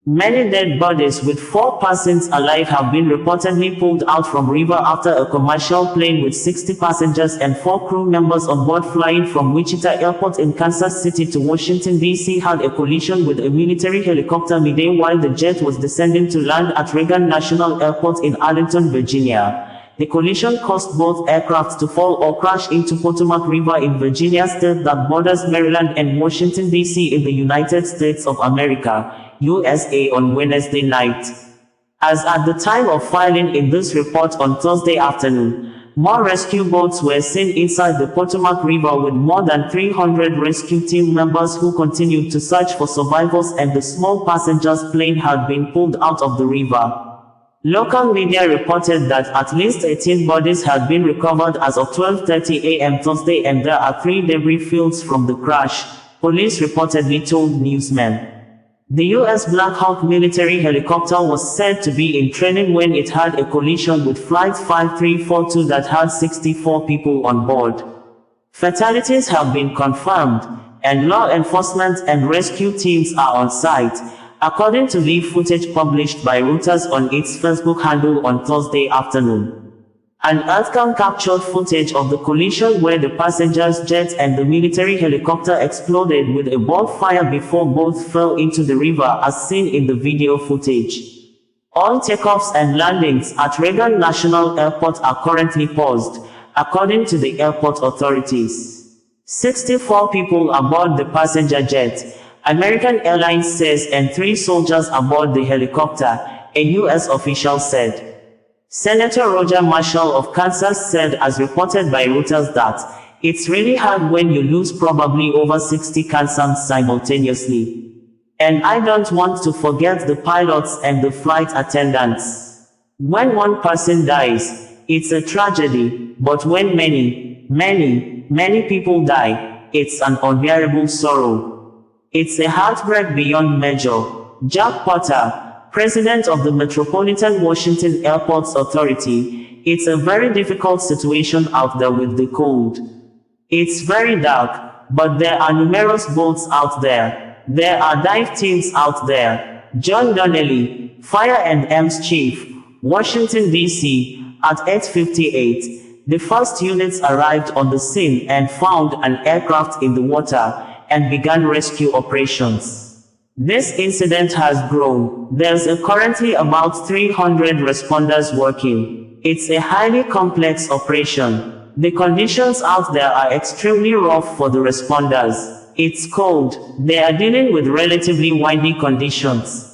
Many dead bodies with 4 persons alive have been reportedly pulled out from river after a commercial plane with 60 passengers and 4 crew members on board flying from Wichita Airport in Kansas City to Washington, D.C. had a collision with a military helicopter midair while the jet was descending to land at Reagan National Airport in Arlington, Virginia. The collision caused both aircraft to fall or crash into Potomac River in Virginia state that borders Maryland and Washington, D.C. in the United States of America, USA on Wednesday night. As at the time of filing in this report on Thursday afternoon, more rescue boats were seen inside the Potomac River with more than 300 rescue team members who continued to search for survivors, and the small passengers plane had been pulled out of the river. Local media reported that at least 18 bodies had been recovered as of 12:30 a.m. Thursday, and there are 3 debris fields from the crash, police reportedly told newsmen. The U.S. Black Hawk military helicopter was said to be in training when it had a collision with Flight 5342 that had 64 people on board. Fatalities have been confirmed, and law enforcement and rescue teams are on site, according to live footage published by Reuters on its Facebook handle on Thursday afternoon. An Earthcam captured footage of the collision where the passenger's jet and the military helicopter exploded with a ball fire before both fell into the river, as seen in the video footage. All takeoffs and landings at Reagan National Airport are currently paused, according to the airport authorities. 64 people aboard the passenger jet, American Airlines says, and 3 soldiers aboard the helicopter, a U.S. official said. Senator Roger Marshall of Kansas said, as reported by Reuters, that it's really hard when you lose probably over 60 Kansans simultaneously. And I don't want to forget the pilots and the flight attendants. When one person dies, it's a tragedy, but when many people die, it's an unbearable sorrow. It's a heartbreak beyond measure. Jack Potter, president of the Metropolitan Washington Airports Authority, it's a very difficult situation out there with the cold. It's very dark, but there are numerous boats out there. There are dive teams out there. John Donnelly, Fire and EMS Chief, Washington, D.C., at 8:58, the first units arrived on the scene and found an aircraft in the water and began rescue operations. This incident has grown. There's currently about 300 responders working. It's a highly complex operation. The conditions out there are extremely rough for the responders. It's cold. They are dealing with relatively windy conditions.